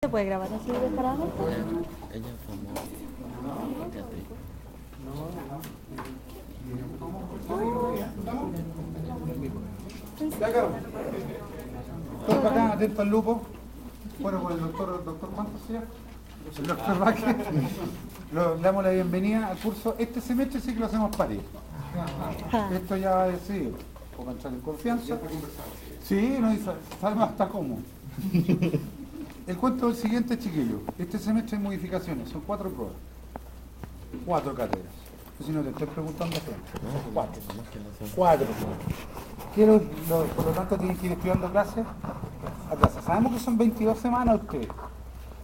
¿Se puede grabar así separadamente? Ella formó. Ya, Carlos. Todos para acá, atento al lupo. Bueno, con el doctor ¿cuánto se llama? El doctor Vázquez. Le damos la bienvenida al curso. Este semestre sí que lo hacemos parejo. Esto ya va a decir, como entrar en confianza. Sí, no, y sabemos hasta cómo. El cuento es el siguiente, chiquillo. Este semestre hay modificaciones, son 4 pruebas. 4 cátedras. Si no te estoy preguntando, 4. 4. Por lo tanto, tienen que ir estudiando clase a clase. Sabemos que son 22 semanas ustedes,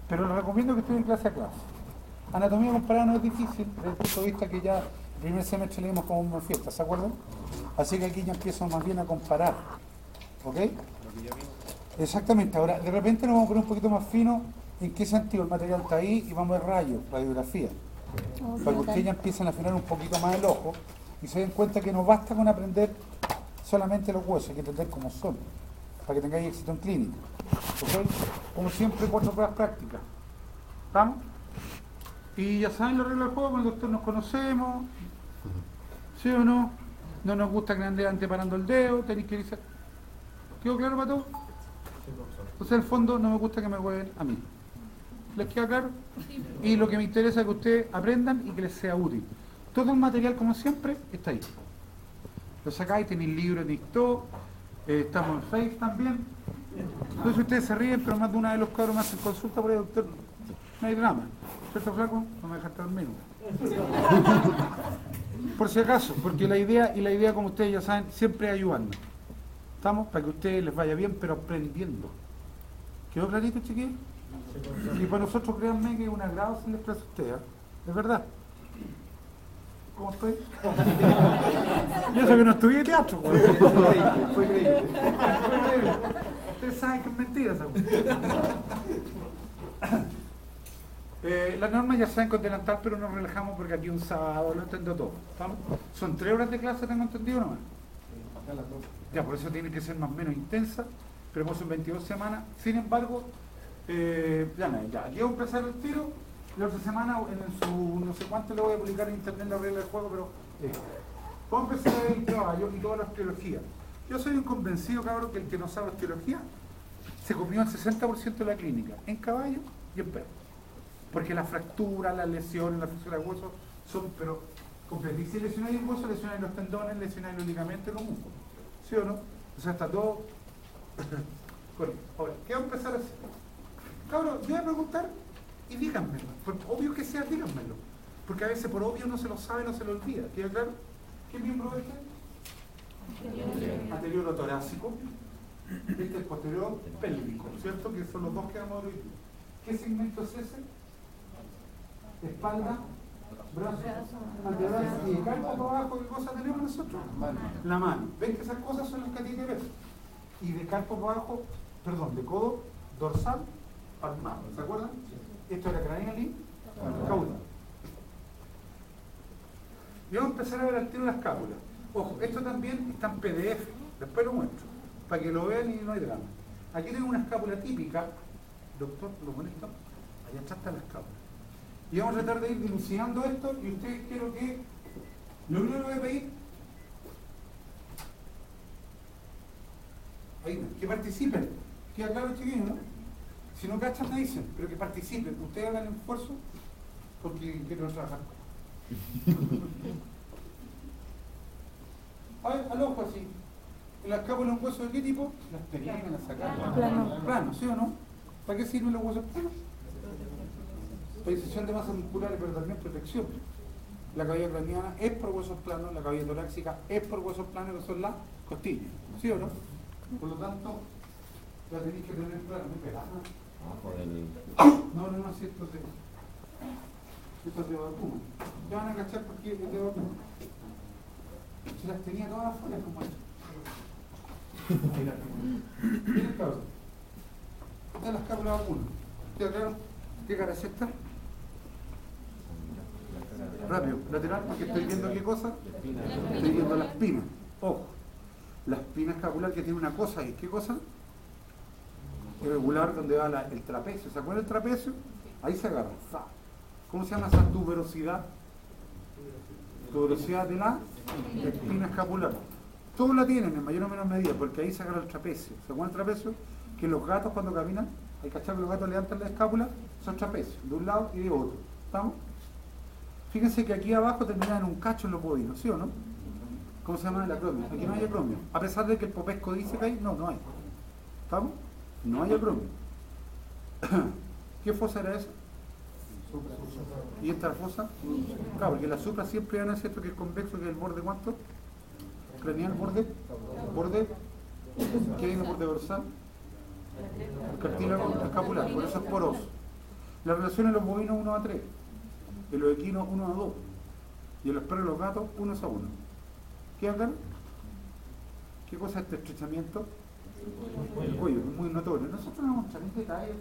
pero les recomiendo que estudien clase a clase. Anatomía comparada no es difícil, desde el punto de vista que ya el primer semestre leímos como una fiesta, ¿se acuerdan? Así que aquí ya empiezo más bien a comparar. ¿Ok? Exactamente. Ahora, de repente nos vamos a poner un poquito más fino en qué sentido el material está ahí y vamos a ver rayos, radiografía. Para que ustedes ya empiecen a afinar un poquito más el ojo y se den cuenta que no basta con aprender solamente los huesos, hay que entender cómo son, para que tengáis éxito en clínica. ¿Ok? Como siempre, 4 pruebas prácticas. ¿Estamos? Y ya saben la regla del juego, con el doctor nos conocemos, ¿sí o no? No nos gusta que anden anteparando el dedo, tenéis que irse. ¿Quedó claro para todos? Entonces, en el fondo, no me gusta que me hueven a mí. ¿Les queda claro? Y lo que me interesa es que ustedes aprendan y que les sea útil. Todo el material, como siempre, está ahí. Lo sacáis, tenéis libros, tenéis todo. Estamos en Face también. Entonces ustedes se ríen, pero más de una de los cabros me hacen consulta por el doctor. No hay drama. ¿Cierto, flaco? No me dejaste dormir. Por si acaso, porque la idea, como ustedes ya saben, siempre es ayudando. ¿Estamos? Para que a ustedes les vaya bien, pero aprendiendo. ¿Quedó clarito, chiquillos? Y para nosotros, créanme que es un agrado hacerles clase a ustedes, ¿eh? Es verdad. ¿Cómo estoy? Yo sé que no estudié teatro. Fue creíble. Ustedes saben que es mentira esa cosa. Las normas ya saben con delantal, pero nos relajamos porque aquí un sábado lo entiendo todo. ¿Estamos? Son 3 horas de clase, ¿tengo entendido nomás? Ya, por eso tiene que ser más o menos intensa, pero hemos son 22 semanas. Sin embargo, ya, aquí voy a empezar el tiro. La otra semana, en su no sé cuánto le voy a publicar en internet la regla del juego, pero vamos a empezar el caballo y todas las teologías. Yo soy un convencido, cabrón, que el que no sabe teología se comió el 60% de la clínica, en caballo y en perro. Porque la fractura, las lesiones, la fractura de huesos son, pero completas. Y si lesionáis el hueso, lesionáis los tendones, lesionáis los ligamentos, lo mismo. ¿Sí o no? O sea, está todo. Ahora, ¿qué va a empezar a hacer? Cabrón, yo voy a preguntar y díganmelo. Por obvio que sea, díganmelo. Porque a veces por obvio no se lo sabe, no se lo olvida. ¿Queda claro? ¿Qué miembro es este? Anterior torácico. Este es el posterior pélvico, ¿cierto? Que son los dos que vamos a ver. ¿Qué segmento es ese? Espalda, brazo, antebrazo y carpo para abajo. ¿Qué cosa tenemos nosotros? La mano. ¿Ven que esas cosas son las que a ti te ves? Y de carpo para abajo, perdón, de codo dorsal al mano. ¿Se acuerdan? Esto era cranial y caudal. Y vamos a empezar a ver al tiro la escápula. Ojo, esto también está en PDF. Después lo muestro, para que lo vean y no hay drama. Aquí tengo una escápula típica. Doctor, ¿lo bonito? Allá atrás está la escápula. Y vamos a tratar de ir dilucidando esto y ustedes quiero que lo único que voy a pedir ahí, que participen. Queda claro, chiquillos, ¿no? Si no cachan me dicen, pero que participen. Ustedes hagan el esfuerzo porque quiero trabajar. Al ojo así. ¿En la escápula un hueso de qué tipo? Las tenían que las sacar. Plano, ¿sí o no? ¿Para qué sirven los huesos planos? Disposición de masa muscular, pero también protección. La cavidad craneana es por huesos planos, la cavidad torácica es por huesos planos, que son las costillas, ¿sí o no? Por lo tanto, la tenéis que tener clara, muy pelada. No, si esto es de vacuno. Ya van a cachar porque es de vacuno. Se las tenía todas afuera como esto. Miren, cabrón. Esta es la escápula de vacuno. ¿Queda claro? ¿Qué cara es esta? Rápido, lateral, porque estoy viendo qué cosa. Estoy viendo la espina. Ojo, la espina escapular que tiene una cosa ahí. ¿Qué cosa? irregular donde va el trapecio. ¿Se acuerdan del trapecio? Ahí se agarra. ¿Cómo se llama esa tuberosidad? Tuberosidad de la espina escapular. Todos la tienen en mayor o menor medida, porque ahí se agarra el trapecio. ¿Se acuerdan el trapecio? Que los gatos cuando caminan, hay que cachar que los gatos levantan la escápula, son trapecios, de un lado y de otro. ¿Estamos? Fíjense que aquí abajo termina en un cacho en los bovinos, ¿sí o no? ¿Cómo se llama el acromio? Aquí no hay acromio. A pesar de que el Popesco dice que hay, no hay. ¿Estamos? No hay acromio. ¿Qué fosa era esa? ¿Y esta fosa? Claro, porque la supra siempre van a decir que es convexo, que es el borde ¿cuánto? Craneal, borde, ¿qué hay en el borde dorsal? El cartílago escapular, por eso es poroso. La relación en los bovinos 1:3, en los equinos 1:2 y en los perros y los gatos 1:1. ¿Queda claro? ¿Qué cosa es este estrechamiento? El cuello, es muy notorio. Nosotros vamos a mostrar un detalle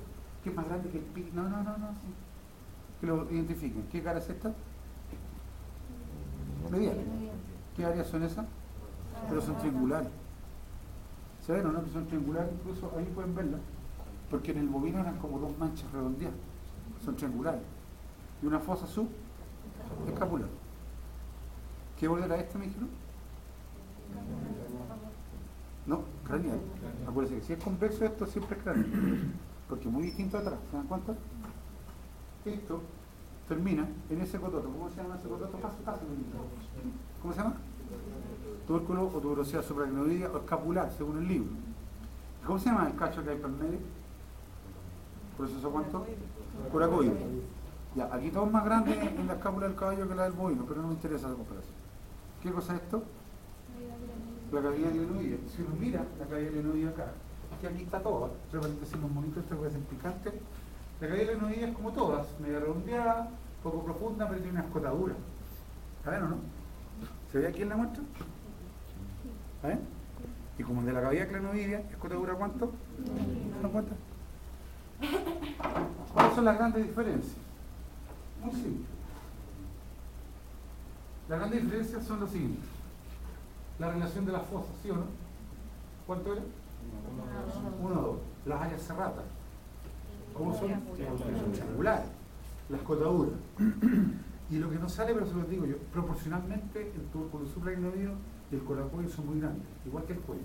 que es más grande que el pico. No, sí. Que lo identifiquen. ¿Qué cara es esta? Medial. ¿Qué áreas son esas? Pero son triangulares. ¿Saben o no? Que son triangulares, incluso ahí pueden verlas. Porque en el bovino eran como dos manchas redondeadas. Son triangulares. Y una fosa subescapular. ¿Qué borde era este, me dijeron? No, craneal. Acuérdense que si es convexo esto siempre es craneal. Porque es muy distinto atrás. ¿Se dan cuenta? Esto termina en ese cototo. ¿Cómo se llama ese cototo? ¿Cómo se llama? Túrculo o tuberosidad supracrinoidea o escapular, según el libro. ¿Cómo se llama el cacho que hay por medio? ¿Proceso cuánto? Coracoide. Ya, aquí todo es más grande en la escápula del caballo que la del bovino, pero no me interesa la comparación. ¿Qué cosa es esto? La cavidad glenoidea. Si uno mira la cavidad glenoidea acá, que aquí está toda, entre paréntesis los monitos, esto puede ser picante. La cavidad glenoidea es como todas, media redondeada, poco profunda, pero tiene una escotadura. ¿Saben o no? ¿Se ve aquí en la muestra? ¿Saben? Y como el de la cavidad glenoidea, escotadura ¿cuánto? ¿No cuánto? ¿Cuáles son las grandes diferencias? Muy simple. Las grandes diferencias son las siguientes. La relación de las fosas, ¿sí o no? ¿Cuánto era? 1:2. Las áreas serratas. ¿Cómo son? Triangulares. La escotadura. Y lo que no sale, pero se lo digo yo, proporcionalmente el túrculo supracrinoideo y el coracoide son muy grandes, igual que el cuello.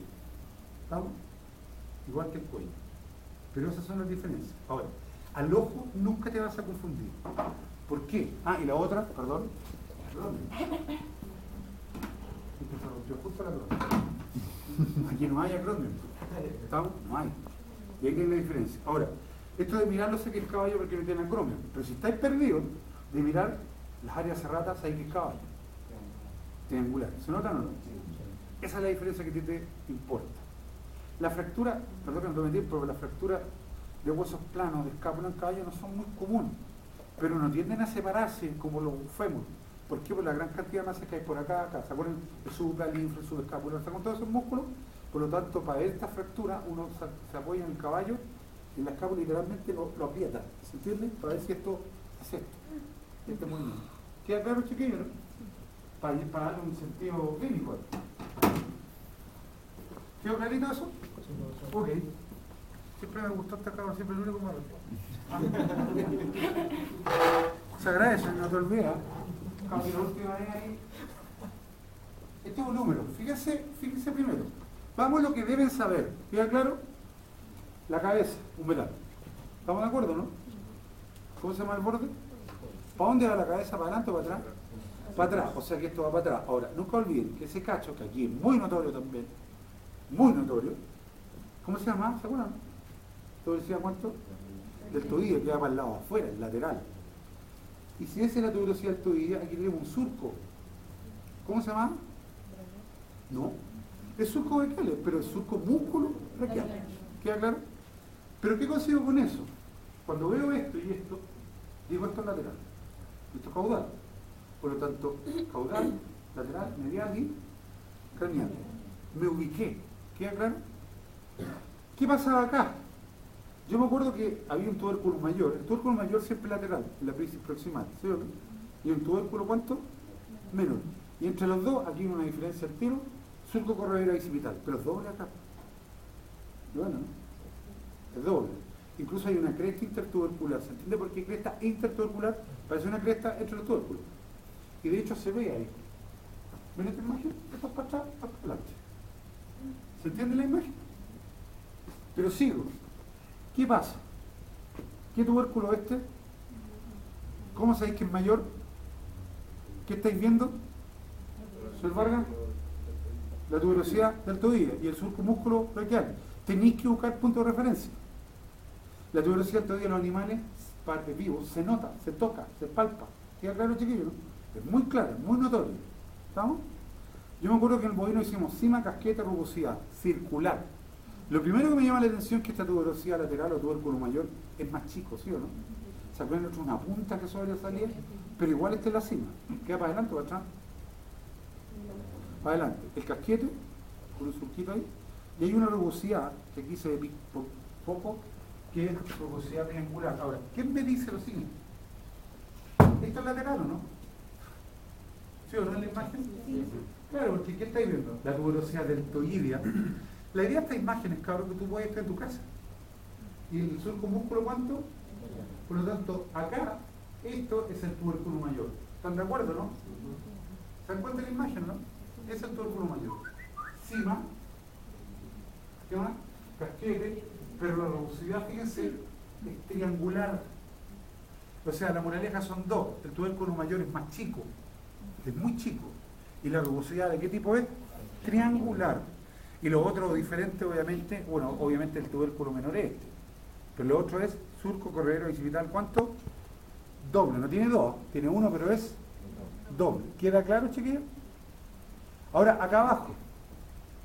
¿Estamos? Igual que el cuello. Pero esas son las diferencias. Ahora, al ojo nunca te vas a confundir. ¿Por qué? Y la otra, perdón. Se rompió justo la acrónimo. Aquí no hay acrónimo. ¿Estamos? No hay. Y ahí tiene la diferencia. Ahora, esto de mirarlo sé que es caballo porque no tiene acrónimo. Pero si estáis perdidos de mirar las áreas serratas, hay que es caballo. Triangular. ¿Se notan o no? Esa es la diferencia que te importa. La fractura, perdón que no tome tiempo, pero la fractura de huesos planos de escápula en caballo no son muy comunes, pero no tienden a separarse como los fémur. ¿Por qué? Por la gran cantidad de masa que hay por acá. ¿Se acuerdan? El supra, el infra, el subescapular, con todos esos músculos. Por lo tanto, para esta fractura, uno se apoya en el caballo y la escápula literalmente lo aprieta. ¿Se entiende? Para ver si esto es esto. Este movimiento. ¿Queda claro, chiquillo, no? Para darle un sentido clínico. ¿Quedó clarito eso? Ok. Siempre me gustó esta cámara, siempre el único malo. Se agradece, no te olvides. Cambio la última vez ahí. Este es un número. Fíjense primero. Vamos a lo que deben saber. ¿Queda claro? La cabeza, un metal. ¿Estamos de acuerdo, no? ¿Cómo se llama el borde? ¿Para dónde va la cabeza? ¿Para adelante o para atrás? Para atrás, o sea que esto va para atrás. Ahora, nunca olviden que ese cacho, que aquí es muy notorio también, muy notorio, ¿cómo se llama? ¿Se acuerdan? ¿Todo decía cuánto? Del tobillo, que va para el lado afuera, el lateral. Y si esa es la tuberosidad del tobillo, aquí tenemos un surco. ¿Cómo se llama? No. Es surco braquial, pero es surco músculo braquial. ¿Queda claro? ¿Pero qué consigo con eso? Cuando veo esto y esto, digo esto es lateral. Esto es caudal. Por lo tanto, caudal, lateral, medial y craneal. Me ubiqué. ¿Queda claro? ¿Qué pasaba acá? Yo me acuerdo que había un tubérculo mayor. El tubérculo mayor siempre lateral, en la apéndice proximal, ¿sí o no? Y un tubérculo, ¿cuánto? Menor. Y entre los dos, aquí hay una diferencia al tiro, surco corredera bicipital, pero doble acá. Bueno, ¿no? es doble. Incluso hay una cresta intertubercular. ¿Se entiende por qué cresta intertubercular? Parece una cresta entre los tubérculos. Y de hecho se ve ahí. ¿Ven esta imagen? Esto es para atrás, esto es para adelante. ¿Se entiende la imagen? Pero sigo. ¿Qué pasa? ¿Qué tubérculo es este? ¿Cómo sabéis que es mayor? ¿Qué estáis viendo? ¿Señor Vargas? La tuberosidad del tobillo y el surco músculo braquial. Tenéis que buscar punto de referencia. La tuberosidad del tobillo de los animales vivos se nota, se toca, se palpa. ¿Queda claro, chiquillos? ¿No? Es muy claro, es muy notorio. ¿Estamos? Yo me acuerdo que en el bovino hicimos cima, casquete, rugosidad, circular. Lo primero que me llama la atención es que esta tuberosidad lateral o tubérculo mayor es más chico, ¿sí o no? ¿Se acuerdan de una punta que suele salir? Pero igual esta es la cima. ¿Queda para adelante o para atrás? Para adelante. El casquete, con un surquito ahí. Y hay una rugosidad, que aquí se ve poco, que es rugosidad triangular. Ahora, ¿quién me dice lo siguiente? ¿Esto es lateral o no? ¿Sí o no en la imagen? Sí. Claro, porque ¿qué estáis viendo? La tuberosidad deltoidea. La idea de esta imagen es, cabrón, que tú puedes estar en tu casa. ¿Y el surco músculo cuánto? Por lo tanto, acá, esto es el tubérculo mayor. ¿Están de acuerdo, no? ¿Se dan cuenta de la imagen, no? Es el tubérculo mayor. Cima, ¿qué más? Casquete, pero la rugosidad, fíjense, es triangular. O sea, la moraleja son dos. El tubérculo mayor es más chico, es muy chico. ¿Y la rugosidad de qué tipo es? Triangular. Y lo otro diferente, obviamente, bueno, obviamente el tubérculo menor es este. Pero lo otro es surco corredero occipital, ¿cuánto? Doble, no tiene dos, tiene uno, pero es doble. ¿Queda claro, chiquillos? Ahora, acá abajo,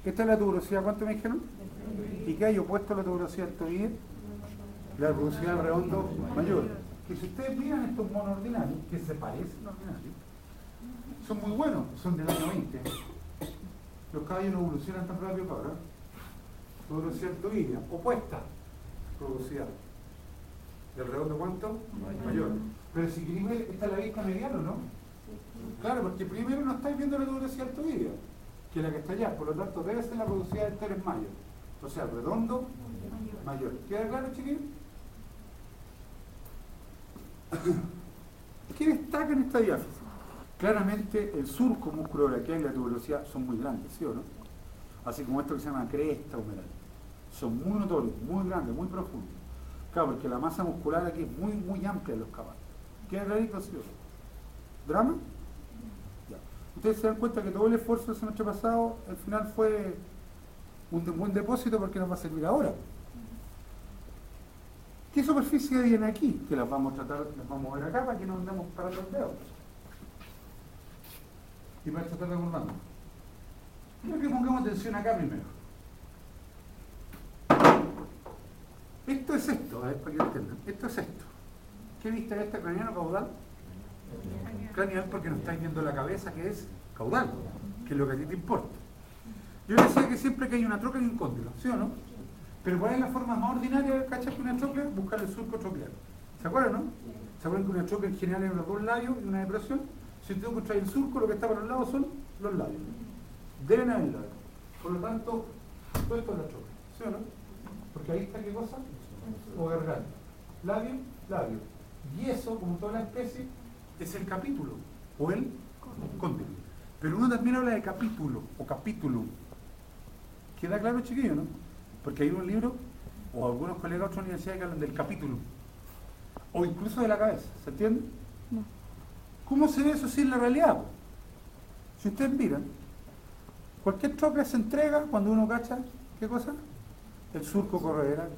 esta es la tuberosidad, ¿cuánto me dijeron? ¿Y qué hay opuesto a la tuberosidad del tobillo? La rugosidad del redondo mayor. Que si ustedes miran estos monos ordinarios, que se parecen a ordinarios, son muy buenos, son del año 20. Los caballos no evolucionan tan rápido, cabrón. Tuberosidad del tobillo, opuesta. Rugosidad. ¿Del redondo cuánto? Mayor. Pero si queréis ver, esta es la vista mediana, ¿no? Claro, porque primero no estáis viendo la tuberosidad del tobillo, que es la que está allá. Por lo tanto, debe ser la rugosidad del teres mayor. O sea, redondo mayor. ¿Queda claro, chiquillos? ¿Qué destaca en esta diáfise? Claramente el surco músculo braquial y la tuberosidad son muy grandes, ¿sí o no? Así como esto que se llama cresta humeral. Son muy notorios, muy grandes, muy profundos. Claro, porque la masa muscular aquí es muy amplia en los caballos. ¿Queda clarito, sí o no? ¿Drama? Ya. Ustedes se dan cuenta que todo el esfuerzo del semestre pasado, al final fue un buen depósito porque nos va a servir ahora. ¿Qué superficie viene aquí? Que las vamos a tratar, las vamos a ver acá para que no andemos parando los dedos. Y para tratar de acordarnos. Quiero que pongamos atención acá primero. Esto es esto, a ver para que entiendan. Esto es esto. ¿Qué vista es esta? ¿Craniano caudal? Craneal porque no estáis viendo la cabeza, que es caudal, que es lo que a ti te importa. Yo decía que siempre que hay una troca hay un cóndilo, ¿sí o no? Pero ¿cuál es la forma más ordinaria de cachar una troclea? Buscar el surco troclear. ¿Se acuerdan, no? ¿Se acuerdan que una troclea en general es los dos labios y una depresión? Si usted encuentra el surco, lo que está por los lados son los labios. Deben haber labios. Por lo tanto, todo esto es la troclea, ¿sí o no? Porque ahí está qué cosa? O garganta. Labio, labio. Y eso, como toda la especie, es el capítulo o el cóndilo. Pero uno también habla de capítulo o capítulum. ¿Queda claro, chiquillo, no? Porque hay un libro, o algunos colegas de otras universidades que hablan del capítulo, o incluso de la cabeza, ¿se entiende? No. ¿Cómo se ve eso sin la realidad? Si ustedes miran, cualquier troclea se entrega cuando uno cacha, ¿qué cosa? El surco correderal,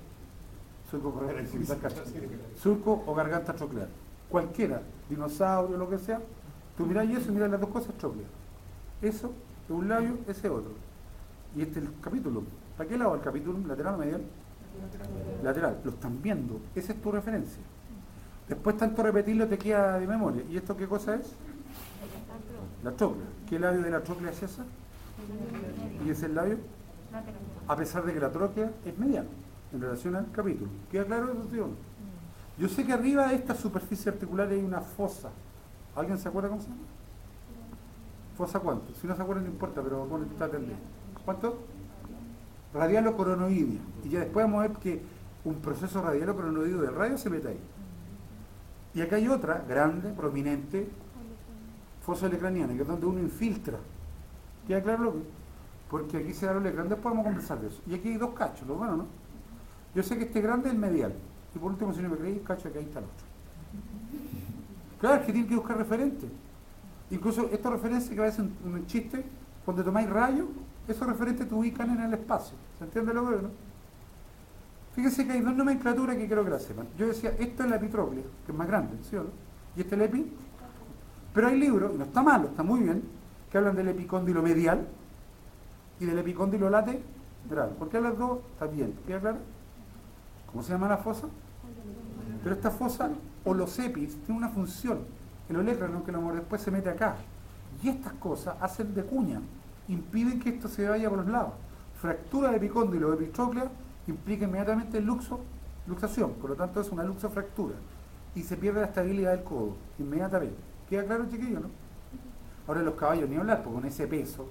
surco o garganta troclear. Cualquiera, dinosaurio, lo que sea, tú mirás y eso, mirás las dos cosas, troclea. Eso es un labio, ese es otro. Y este es el capítulo. ¿Para qué lado el capítulo? ¿Lateral o medial? Lateral. Lo están viendo. Esa es tu referencia. Después tanto repetirlo te queda de memoria. ¿Y esto qué cosa es? La troclea. ¿Qué labio de la troclea es esa? ¿Y es el labio? A pesar de que la troclea es medial en relación al capítulo. ¿Queda claro eso, tío? Yo sé que arriba de esta superficie articular hay una fosa. ¿Alguien se acuerda cómo se llama? ¿Fosa cuánto? Si no se acuerda no importa, pero está atendido. ¿Cuánto? Radial o coronoidea. Y ya después vamos a ver que un proceso radial o cronoideo del radio se mete ahí. Y acá hay otra grande, prominente, fosa olecraniana, que es donde uno infiltra. ¿Queda claro lo que? Porque aquí se da lo olecrán, después podemos conversar de eso. Y aquí hay dos cachos, lo bueno, ¿no? Yo sé que este grande es el medial. Y por último, si no me creéis, cacho que ahí está el otro. Claro, es que tiene que buscar referentes. Incluso esta referencia que va a ser un chiste, cuando tomáis rayos, esos referentes te ubican en el espacio. ¿Se entiende lo que no? Fíjense que hay dos nomenclaturas que quiero que la sepan. Yo decía, esto es la epitróclea, que es más grande, ¿sí o no? Y este es el epi. Pero hay libros, y no está malo, está muy bien, que hablan del epicóndilo medial y del epicóndilo lateral. ¿Por qué las dos? Está bien. ¿Queda claro? ¿Cómo se llama la fosa? Pero esta fosa, o los epis, tiene una función. El olecrano, que después se mete acá. Y estas cosas hacen de cuña, impiden que esto se vaya por los lados. Fractura de epicóndilo o epitróclea implica inmediatamente luxación, por lo tanto es una luxofractura. Y se pierde la estabilidad del codo, inmediatamente. ¿Queda claro, chiquillo, no? Ahora los caballos ni hablar, porque con ese peso.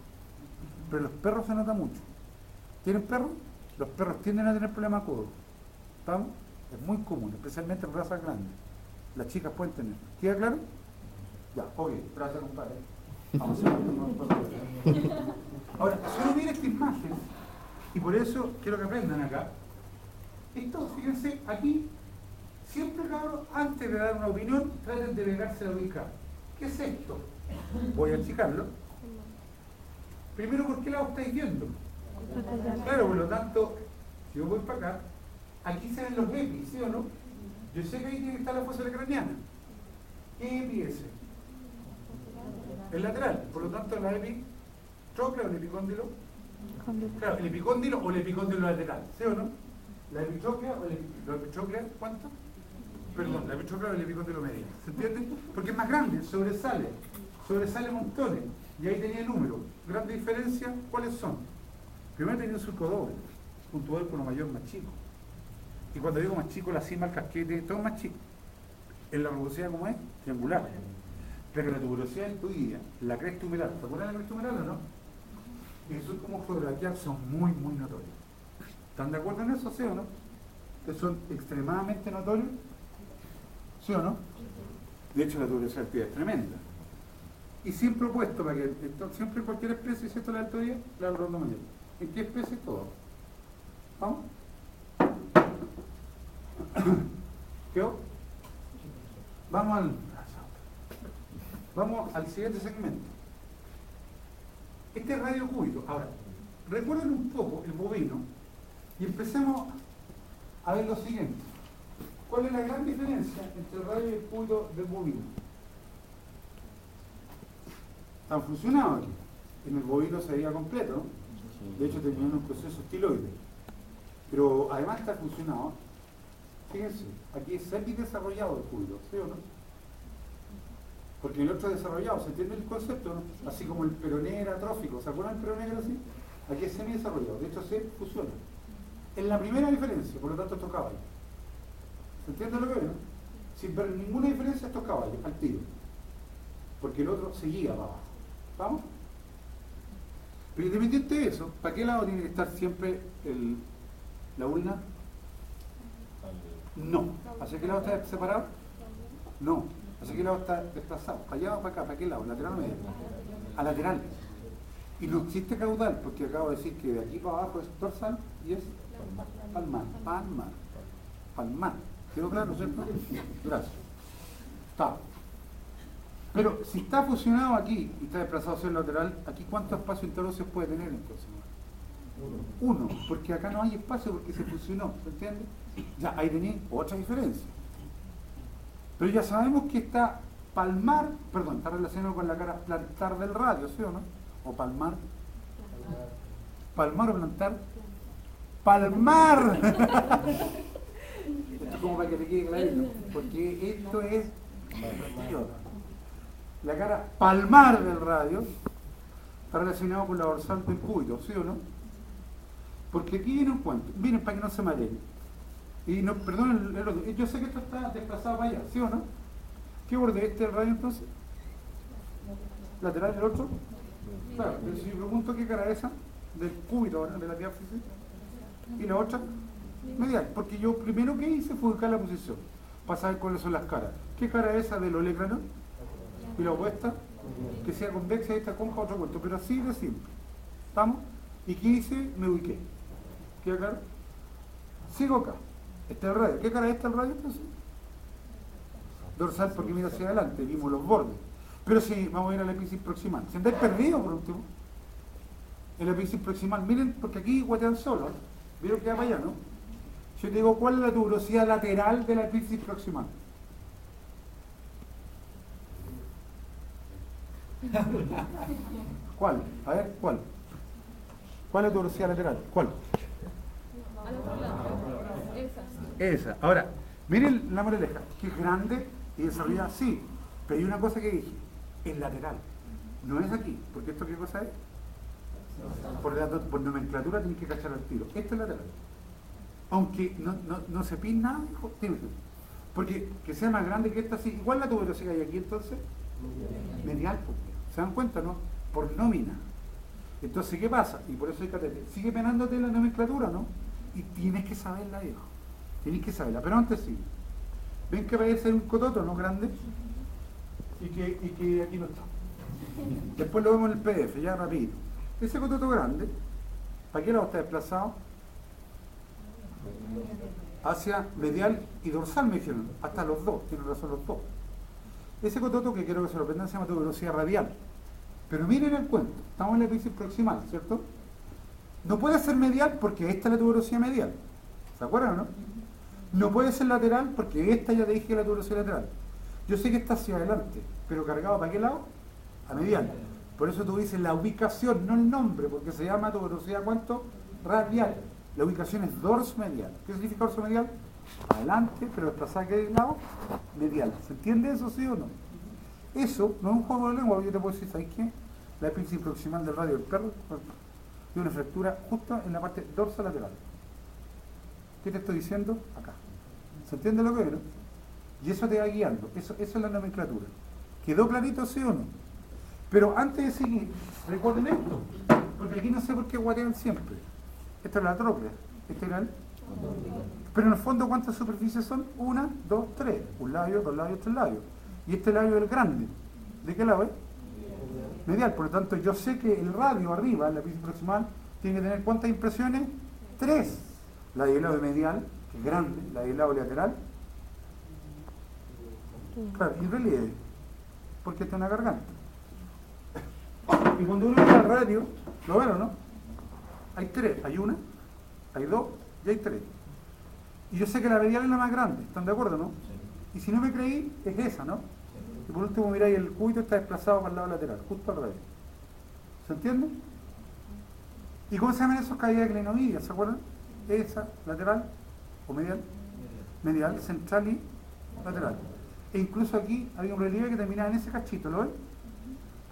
Pero los perros se nota mucho. ¿Tienen perros? Los perros tienden a tener problemas de codo. ¿Vamos? Es muy común, especialmente en razas grandes. Las chicas pueden tener. ¿Queda claro? Ya, ok, gracias, compadre. Vamos a ver. Ahora, solo miren esta imagen, y por eso quiero que aprendan acá. Esto, fíjense, aquí, siempre, cabrón, antes de dar una opinión, traten de pegarse a ubicar. ¿Qué es esto? Voy a achicarlo. Primero, ¿por qué lado estáis viendo? Claro, por lo tanto, si yo voy para acá, aquí se ven los epis, ¿sí o no? Yo sé que ahí tiene que estar la fosa olecraniana. ¿Qué epi es ese? El lateral, por lo tanto la epitróclea o el epicóndilo. Claro, el epicóndilo o el epicóndilo lateral, ¿sí o no? La epitróclea o la epitróclea, ¿cuánto? Perdón, la epitróclea o el epicóndilo medial. ¿Se entiende? Porque es más grande, sobresale montones. Y ahí tenía el número. Grande diferencia, ¿cuáles son? Primero tenía un surco doble, un tubérculo mayor más chico. Y cuando digo más chico, la cima, el casquete, todo más chico. En la rugosidad, ¿cómo es? Triangular. Pero la tuberosidad intuida, la cresta humeral, ¿se acuerdan de la cresta humeral o no? Y eso como fotografiar son muy, muy notorios. ¿Están de acuerdo en eso, sí o no? Que son extremadamente notorios, ¿sí o no? De hecho, la tuberosidad es tremenda. Y siempre opuesto, para que siempre en cualquier especie, si esto es la altoría, la rondo mayor. ¿En qué especie? Todo. ¿Vamos? ¿Quedó? Vamos al siguiente segmento. Este es radiocúbito. Ahora, recuerden un poco el bovino y empecemos a ver lo siguiente. ¿Cuál es la gran diferencia entre el radio y el cúbito del bovino? Han funcionado aquí. En el bovino se veía completo, ¿no? De hecho terminó en un proceso estiloide. Pero además está funcionado. Fíjense, aquí es semidesarrollado el cúbito, ¿sí o no? Porque el otro es desarrollado, ¿se entiende el concepto, no? Así como el peroné era atrófico, ¿se acuerdan del peroné era así? Aquí es semidesarrollado, de hecho se fusiona. Es la primera diferencia, por lo tanto estos caballos. ¿Se entiende lo que veo? Sin ver ninguna diferencia estos caballos, al tiro. Porque el otro seguía para abajo. ¿Vamos? Pero independiente de eso, ¿para qué lado tiene que estar siempre la urina? No. ¿Hacia qué lado está separado? No. ¿Hacia qué lado está desplazado? ¿Para allá o para acá? ¿Para qué lado? ¿Lateral o medio? A lateral. Y no existe caudal, porque acabo de decir que de aquí para abajo es dorsal y es palmar. Palmar. ¿Quedó claro, cierto? Gracias. Está. Pero si está fusionado aquí y está desplazado hacia el lateral, ¿aquí cuánto espacio interóseos puede tener entonces? Uno, porque acá no hay espacio porque se fusionó, ¿se entiende? Ya, ahí tenéis otra diferencia. Pero ya sabemos que está palmar, perdón, está relacionado con la cara plantar del radio, ¿sí o no? O palmar. Palmar o plantar. ¡Palmar! Esto es como para que te quede clarito, porque esto es la cara palmar del radio, está relacionado con la dorsal del cúbito, ¿sí o no? Porque aquí viene un cuento, miren para que no se mareen. Y no, perdón, el otro, yo sé que esto está desplazado para allá, ¿sí o no? ¿Qué borde este el radio entonces? ¿Lateral del otro? Claro, pero si me pregunto qué cara es esa, del cúbito ahora, de la diáfisis, y la otra, Medial, porque yo primero que hice fue buscar la posición, para saber cuáles son las caras. ¿Qué cara es esa del olecrano? Y la opuesta, que sea convexa y esta conja, otro cuento, pero así de simple. ¿Estamos? ¿Y qué hice? Me ubiqué. ¿Queda claro? Sigo acá. Este es el radio. ¿Qué cara es esta el radio entonces? Dorsal, porque mira hacia adelante, vimos los bordes. Pero si vamos a ir a la epífisis proximal. Si andáis perdido por último, en la epífisis proximal, miren, porque aquí guatean solo, ¿eh? Vieron que va para allá, ¿no? Yo te digo, ¿cuál es la tuberosidad lateral de la epífisis proximal? ¿Cuál? A ver, ¿cuál? ¿Cuál es la tuberosidad lateral? ¿Cuál? Al otro lado. Esa. Ahora, miren la moraleja, que es grande y desarrollada, sí, pero hay una cosa que dije, es lateral, no es aquí, porque esto qué cosa es, por nomenclatura tenéis que cachar al tiro, esto es lateral, aunque no se pide nada, tiene que, porque que sea más grande que esta, sí, igual la tuberosidad que hay aquí entonces, medial, ¿se dan cuenta, no? Por nómina. Entonces, ¿qué pasa? Y por eso hay que sigue penándote la nomenclatura, ¿no? Y tienes que saberla, viejo. Tienes que saberla, pero antes sí. ¿Ven que parece un cototo, no grande? Y que aquí no está. Después lo vemos en el PDF, ya rápido. Ese cototo grande, ¿para qué lado está desplazado? Hacia medial y dorsal, me dijeron. Hasta los dos, tienen razón los dos. Ese cototo, que quiero que se lo aprendan, se llama tuberosidad radial. Pero miren el cuento, estamos en la epífisis proximal, ¿cierto? No puede ser medial porque esta es la tuberosidad medial. ¿Se acuerdan o no? No puede ser lateral porque esta ya te dije que es la tuberosidad lateral. Yo sé que está hacia adelante, pero cargado ¿para qué lado? A medial. Por eso tú dices la ubicación, no el nombre, porque se llama tuberosidad ¿cuánto? Radial. La ubicación es dorso medial. ¿Qué significa dorso medial? Adelante, pero desplazada que de lado, medial. ¿Se entiende eso, sí o no? Eso no es un juego de lengua, yo te puedo decir, ¿sabes qué? La epífisis proximal del radio del perro tiene una fractura justo en la parte dorsal lateral. ¿Qué te estoy diciendo? Acá. ¿Se entiende lo que es, no? Y eso te va guiando, eso es la nomenclatura. ¿Quedó clarito, sí o no? Pero antes de seguir, recuerden esto, porque aquí no sé por qué guatean siempre. Esta es la tróclea, este era el... Pero en el fondo, ¿cuántas superficies son? 1, 2, 3. Un labio, 2 labios, 3 labios. Y este labio es el grande. ¿De qué lado es? Medial. Por lo tanto, yo sé que el radio arriba, la epífisis proximal, tiene que tener ¿cuántas impresiones? 3. La del lado medial, que es grande, la del lado lateral. Claro, y relieve, porque esta es una garganta. Y cuando uno mira el radio, ¿lo ven o no? Hay 3, hay 1, hay 2 y hay 3. Y yo sé que la medial es la más grande, ¿están de acuerdo, no? Y si no me creí, es esa, ¿no? Y por último miráis, el cúbito está desplazado para el lado lateral, justo al revés. ¿Se entiende? ¿Y cómo se llaman esos caídas de clinovidia? ¿Se acuerdan? Esa, lateral o medial. Medial, central y lateral. E incluso aquí había un relieve que terminaba en ese cachito, ¿lo ven?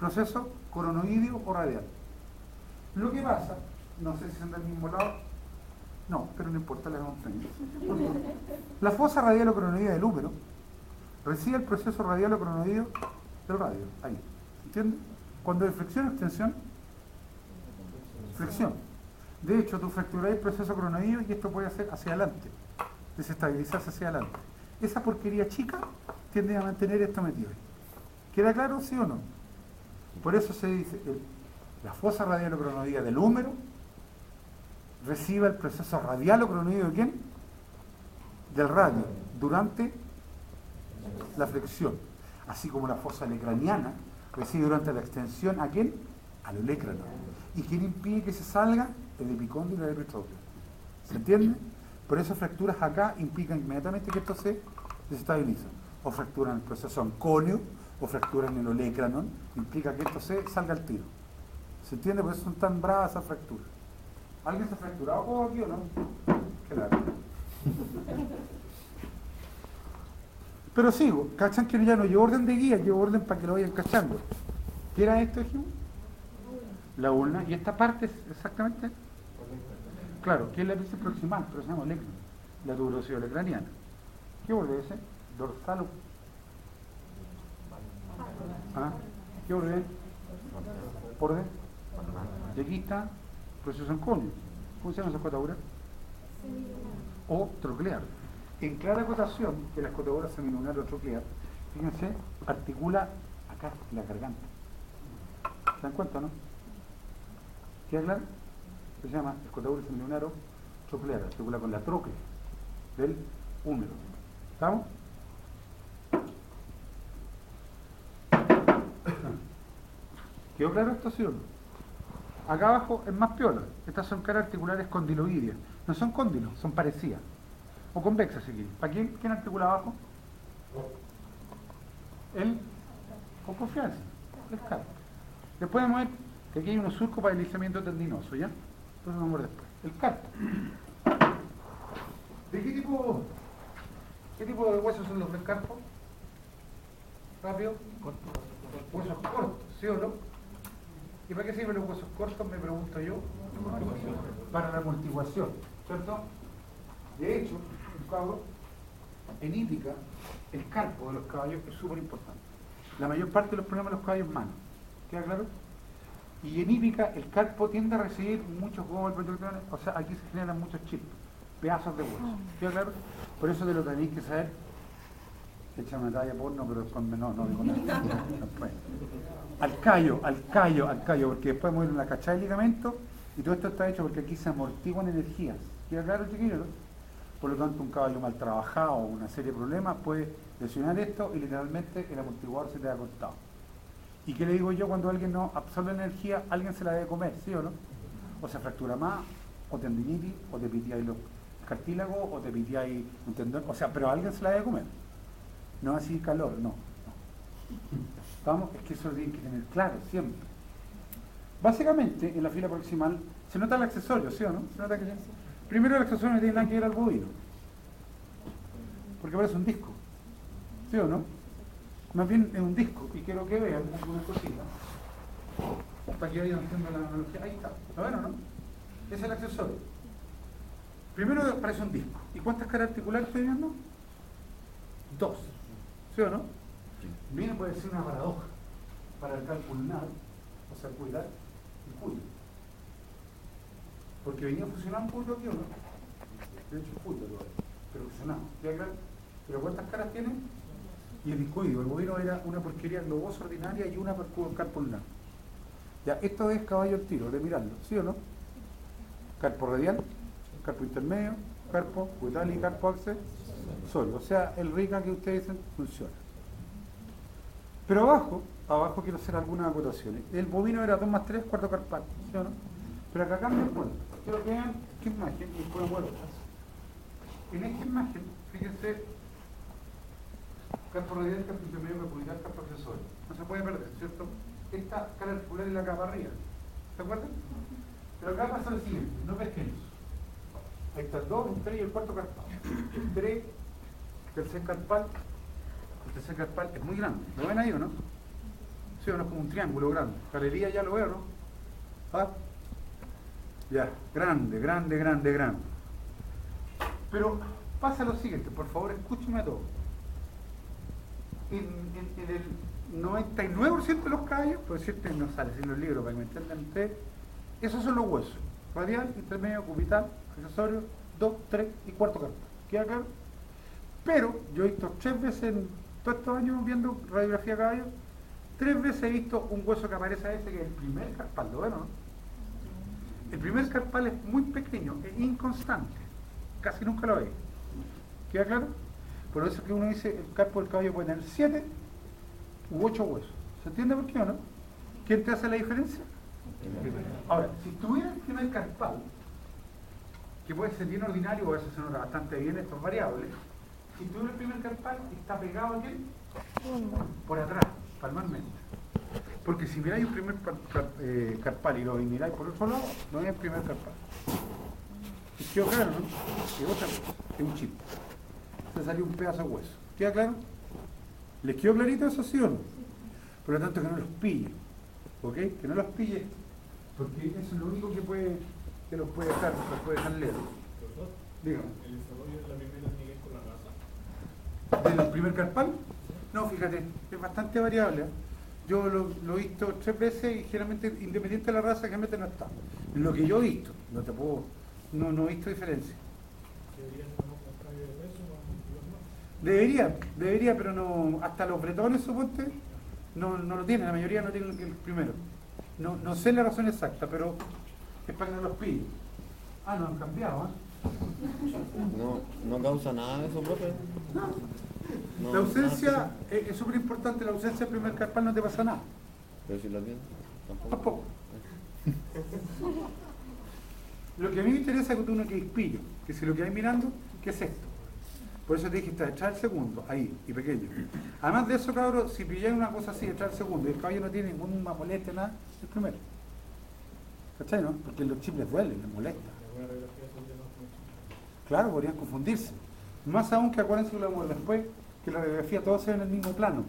Proceso coronoideo o radial. Lo que pasa, no sé si son del mismo lado, no, pero no importa, le damos premio. La fosa radial o coronoidea del útero recibe el proceso radial o coronoideo del radio, ahí, ¿entiendes? Cuando hay flexión o extensión, flexión. De hecho, tú fracturas el proceso coronoideo y esto puede hacer hacia adelante, desestabilizarse hacia adelante. Esa porquería chica tiende a mantener esto metido ahí. ¿Queda claro, sí o no? Por eso se dice, la fosa radial o coronoidea del húmero recibe el proceso radial o coronoideo ¿de quién? Del radio, durante la flexión. Así como la fosa lecraniana recibe durante la extensión ¿a quién? Al olecrano. ¿Y quién impide que se salga? El epicóndilo y la epitróclea. ¿Se entiende? Por eso fracturas acá implican inmediatamente que esto se desestabiliza. O fracturan el proceso ancóneo, o fracturan el olecrano, implica que esto se salga al tiro. ¿Se entiende? Por eso son tan bravas esas fracturas. ¿Alguien se ha fracturado aquí o no? Claro. Pero sigo, ¿cachan que ya no llevo orden de guía? Llevo orden para que lo vayan cachando. ¿Qué era esto, dijimos? La ulna. ¿Y esta parte es exactamente? Claro, que es la epífisis proximal, pero se llama olecrano. La tuberosidad olecraniana. ¿Qué borde es ese? Dorsal. ¿Ah? ¿Qué borde? ¿Borde? Y aquí está proceso ancóneo. ¿Cómo se llama esa escotadura? o troclear. En clara acotación, que la escotadura semilunar o troclear, fíjense, articula acá, en la garganta. ¿Se dan cuenta, no? ¿Queda claro? Se llama escotadura semilunar o troclear, articula con la tróclea del húmero. ¿Estamos? ¿Quedó claro esto, sí o no? Acá abajo es más piola. Estas son caras articulares condiloideas. No son cóndilos, son parecidas. O convexas, si quieren. ¿Para quién articula abajo? Con confianza, el carpo. Después vamos a ver que aquí hay unos surcos para deslizamiento tendinoso, ¿ya? Entonces vamos a ver después. El carpo. ¿De qué tipo de huesos son los del carpo? Rápido. Huesos cortos, ¿sí o no? ¿Y para qué sirven los huesos cortos? Me pregunto yo. Para la amortiguación, ¿cierto? De hecho, en hípica, el carpo de los caballos es súper importante. La mayor parte de los problemas de los caballos manos. ¿Queda claro? Y en hípica el carpo tiende a recibir muchos golpes, o sea, aquí se generan muchos chips, pedazos de hueso. ¿Queda claro? Por eso te lo tenéis que saber. Echa una talla porno, pero después no digo nada. Al callo, porque después muere una cachada de ligamento y todo esto está hecho porque aquí se amortiguan energías. ¿Queda claro, chiquillos? Por lo tanto, un caballo mal trabajado o una serie de problemas puede lesionar esto y literalmente el amortiguador se te ha cortado. ¿Y qué le digo yo cuando alguien no absorbe energía? Alguien se la debe comer, ¿sí o no? O se fractura más, o tendinitis, o te pitiáis los cartílagos, o te pitiáis un tendón, o sea, pero alguien se la debe comer. No así calor, no. Vamos, es que eso lo tienen que tener claro siempre. Básicamente, en la fila proximal se nota el accesorio, ¿sí o no? Se nota que primero el accesorio no tiene nada que ver al bovino, porque parece un disco, ¿sí o no? Más bien es un disco, y quiero que vean una cosita para que vayan haciendo la analogía. Ahí está, ¿lo ven o no? Ese es el accesorio. Primero parece un disco. ¿Y cuántas caras articulares estoy viendo? 2, ¿sí o no? Bien, puede ser una paradoja para el cálculo pulmonar, o sea, cuidar el cuello. Porque venía funcionando un poquito aquí, ¿o no? De hecho, pero funcionaba. ¿Pero cuántas caras tiene? Y el discoideo, el bovino era una porquería globosa ordinaria y una carpo lunar. Ya, esto es caballo al tiro, de mirarlo, ¿sí o no? Carpo radial, carpo intermedio, carpo cuetal y carpo accesorio. O sea, el rica que ustedes dicen funciona. Pero abajo quiero hacer algunas acotaciones. El bovino era 2 más 3, cuarto carpal, ¿sí o no? Pero acá cambia el cuento. Quiero que vean qué imagen y después vuelvo atrás. En esta imagen, fíjense, carpo radial, carpo intermedio, carpo cuetal, carpo accesorio. No se puede perder, ¿cierto? Esta cara articular es la capa arriba. ¿Se acuerdan? Pero acá pasa lo siguiente, no pesquemos. Ahí está el 2, el 3 y el cuarto carpal. El 3, tercer carpal. El tercer carpal es muy grande. ¿Lo ven ahí o no? Sí, o no es como un triángulo grande. Galería ya lo veo, ¿no? ¿Ah? Ya, grande. Pero pasa lo siguiente, por favor, escúcheme a todos. En el 99% de los caballos, por decirte, no sale sin los libros para que me entiendan ustedes, esos son los huesos. Radial, intermedio, cubital, accesorio, 2, 3 y cuarto carpal. ¿Queda claro? Pero yo he visto 3 veces en todos estos años viendo radiografía de caballos, 3 veces he visto un hueso que aparece a ese, que es el primer carpal, ¿lo ven o no? El primer carpal es muy pequeño, es inconstante, casi nunca lo veis. ¿Queda claro? Por eso es que uno dice, el carpo del caballo puede tener 7 u 8 huesos. ¿Se entiende por qué o no? ¿Quién te hace la diferencia? Ahora, si tuviera el primer carpal, que puede ser bien ordinario, o a veces se nota bastante bien, esto es variable. Si tuviera el primer carpal, está pegado aquí, por atrás, palmarmente. Porque si miráis el primer carpal y lo miráis por otro lado, no es el primer carpal. ¿Y quedó claro, no? Es otra cosa, es un chip. Se salió un pedazo de hueso. ¿Queda claro? ¿Les quedó clarito eso, sí o no? Por lo tanto, que no los pille. ¿Ok? Que no los pille, porque eso es lo único que los puede dejar leer. Dígame. ¿El desarrollo de la primera tiene con la raza? ¿Del primer carpal? No, fíjate, es bastante variable. Yo lo he visto 3 veces y generalmente, independiente de la raza, generalmente no está. En lo que yo he visto, no he visto diferencia. deberían tomar un cambio de peso para motivar más. Debería, pero no, hasta los bretones, suponte, no lo tienen, la mayoría no tienen el primero. No sé la razón exacta, pero es para que no los pillen. Ah, no han cambiado, No causa nada de eso, profe. La ausencia es súper importante, la ausencia del primer carpal no te pasa nada. Pero si lo tiene, Tampoco. Lo que a mí me interesa es que tú no quedes pillo, que si lo que hay mirando, ¿qué es esto? Por eso te dije, está echar el segundo, ahí, y pequeño. Además de eso, cabros, si pilláis una cosa así, echar el segundo, y el caballo no tiene ninguna molestia, nada, el primero. ¿Cachai, no? Porque los chips les duelen, les molesta. La buena radiografía sería más mucho. Claro, podrían confundirse. Más aún que acuérdense que lo vamos a ver después, que la radiografía todos se ven en el mismo plano.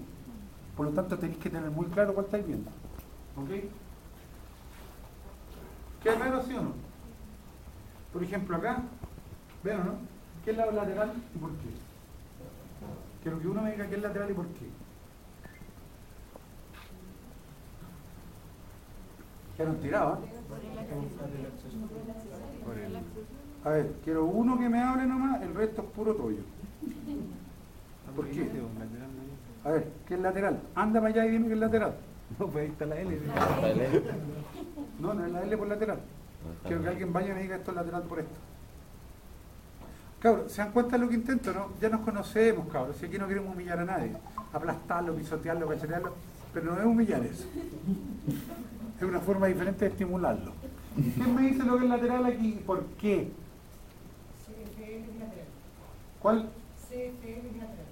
Por lo tanto, tenéis que tener muy claro cuál estáis viendo. ¿Ok? ¿Qué raro, sí o no? Por ejemplo, acá, ¿ven o no? ¿Qué es lado lateral y por qué? Quiero que uno me diga qué es lateral y por qué. Quedaron tirados, ¿eh? A ver, quiero uno que me hable nomás, el resto es puro tollo. ¿Por qué? A ver, ¿qué es lateral? Anda para allá y dime qué es lateral. No, pues ahí está la L. No es la L por lateral. Quiero que alguien vaya y me diga esto es lateral por esto. Cabros, ¿se dan cuenta de lo que intento, no? Ya nos conocemos, cabros. Si aquí no queremos humillar a nadie. Aplastarlo, pisotearlo, cachetearlo. Pero no es humillar eso. Es una forma diferente de estimularlo. ¿Quién me dice lo que es lateral aquí y por qué? CFL bilateral. ¿Cuál? CFL bilateral.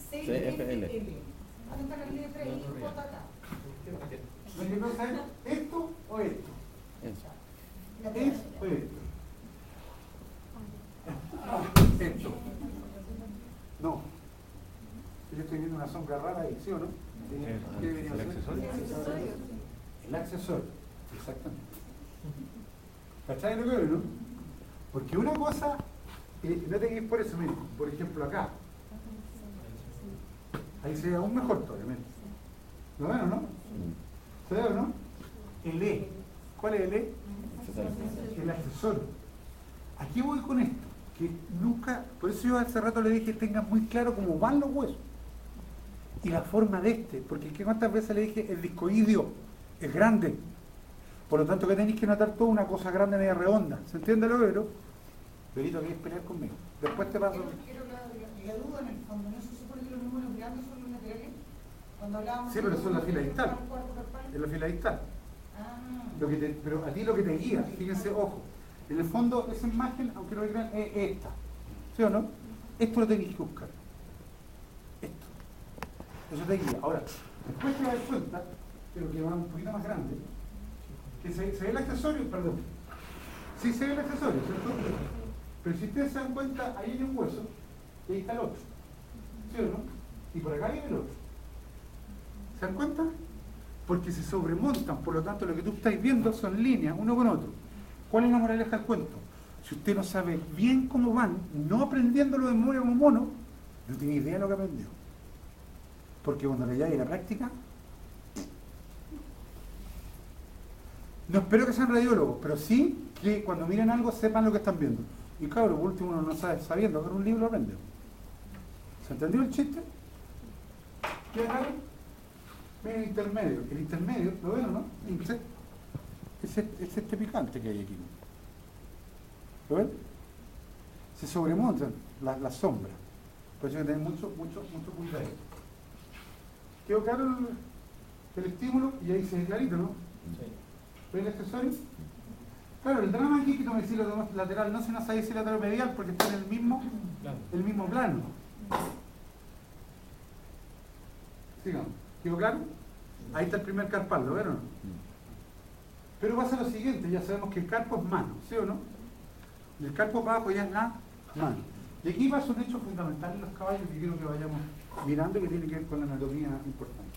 CFL. ¿Dónde está la letra I? J acá. ¿No hay que pensar esto o esto? Eso. ¿Es o esto? Esto. No. Yo estoy viendo una sombra rara ahí, ¿sí o no? ¿Qué debería ser? El accesorio. Exactamente. ¿Cachai lo que veo, no? Porque una cosa, no te guíes por eso, miren, por ejemplo acá. Ahí se ve aún mejor todavía, miren. ¿Lo ven o no? ¿Se ve o no? El E. ¿Cuál es el E? El accesorio. Aquí voy con esto, que nunca, por eso yo hace rato le dije tengan muy claro cómo van los huesos. Y la forma de este, porque cuántas veces le dije el discoideo es grande. Por lo tanto que tenéis que notar toda una cosa grande media redonda. ¿Se entiende lo que Berito, ¿quieres pelear conmigo? Después te paso. Quiero la duda en el fondo, ¿no se supone que los números grandes son los laterales? Cuando hablábamos. Sí, pero son la fila distal. ¿Es Es la fila distal. Ah. Pero a ti lo que te guía, fíjense, ojo, en el fondo esa imagen, aunque no lo crean, es esta. ¿Sí o no? Esto lo tenéis que buscar. Esto. Eso te guía. Ahora, después te das cuenta, pero que va un poquito más grande, que se ve el accesorio, perdón. Sí se ve el accesorio, ¿cierto? Pero si ustedes se dan cuenta, ahí hay un hueso y ahí está el otro. ¿Sí o no? Y por acá viene el otro. ¿Se dan cuenta? Porque se sobremontan, por lo tanto lo que tú estás viendo son líneas, uno con otro. ¿Cuál es la moraleja del cuento? Si usted no sabe bien cómo van, no aprendiéndolo de memoria como mono, no tiene idea de lo que aprendió. Porque cuando le llegue la práctica, no espero que sean radiólogos, pero sí que cuando miren algo sepan lo que están viendo. Y claro, por último uno no sabe, sabiendo que en un libro aprende. ¿Se entendió el chiste? ¿Qué acá? Miren el intermedio. El intermedio, ¿lo ven o no? Es este picante que hay aquí. ¿Lo ven? Se sobremontan las sombras. Por eso hay que tener mucho cuidado. ¿Quedó claro el estímulo? Y ahí se ve clarito, ¿no? ¿Ven el accesorio? Claro, el drama aquí que tú me decís lo lateral, no se nos sabe si lateral o medial porque está en el mismo plano. Sigamos. ¿Quedó claro? Ahí está el primer carpal, ¿lo vieron? Pero pasa lo siguiente, ya sabemos que el carpo es mano, ¿sí o no? Y el carpo para abajo ya es la mano. Y aquí pasa un hecho fundamental en los caballos que quiero que vayamos mirando, que tiene que ver con la anatomía importante.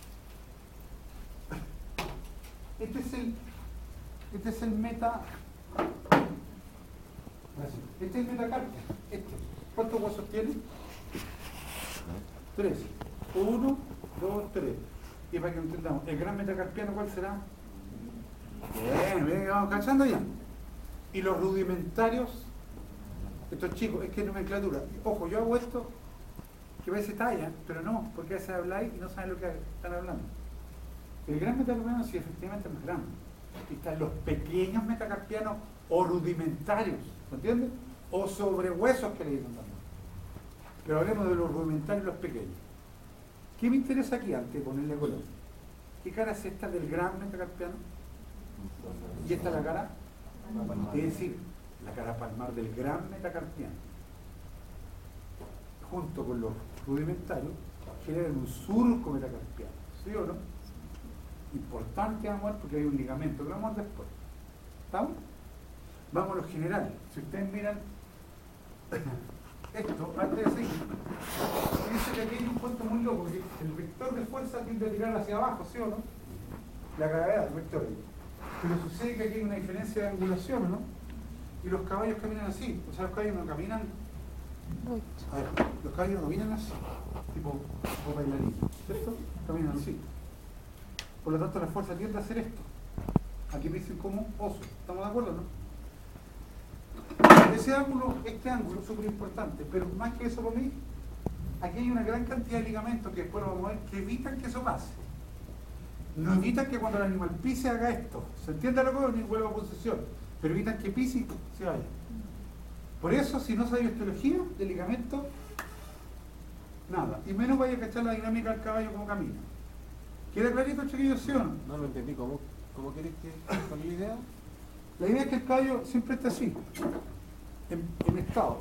Este es el meta. Este es el metacarpio. ¿Cuántos huesos tiene? 3. 1, 2, 3. Y para que entendamos, el gran metacarpiano, ¿cuál será? Bien, vamos cachando ya. Y los rudimentarios, Estos chicos, es que es nomenclatura. Ojo, yo hago esto que a veces tallan, pero no, porque a veces habláis y no saben lo que están hablando. El gran metacarpiano sí efectivamente es más grande. Y están los pequeños metacarpianos o rudimentarios, ¿me entiendes? O sobrehuesos que le dicen también. Pero hablemos de los rudimentarios y los pequeños. ¿Qué me interesa aquí antes de ponerle color? ¿Qué cara es esta del gran metacarpiano? ¿Y esta es la cara? Es decir, la cara palmar del gran metacarpiano, junto con los rudimentarios, generan un surco metacarpiano, ¿sí o no? Importante, vamos a ver, porque hay un ligamento, pero vamos a ver después. ¿Estamos? Vamos a lo general. Si ustedes miran esto, antes de seguir, fíjense que aquí hay un punto muy loco, porque el vector de fuerza tiende a tirar hacia abajo, ¿sí o no? La gravedad, el vector. Pero sucede que aquí hay una diferencia de angulación, ¿no? Y los caballos caminan así, o sea, los caballos no caminan. A ver, los caballos no caminan así, tipo bailarín, ¿cierto? Caminan así. Por lo tanto, la fuerza tiende a hacer esto. Aquí me dicen como oso, ¿estamos de acuerdo, no? Ese ángulo, este ángulo es súper importante, pero más que eso por mí, aquí hay una gran cantidad de ligamentos que después lo vamos a ver que evitan que eso pase. No evitan que cuando el animal pise haga esto. ¿Se entiende lo que ni vuelva a posición? Pero evitan que pise y se vaya. Por eso, si no sabes histología del ligamento, nada. Y menos vaya a cachar la dinámica del caballo como camina. ¿Queda clarito, chiquillos, sí o no? No lo entendí. ¿Cómo querés que con la idea? La idea es que el caballo siempre esté así, en estado.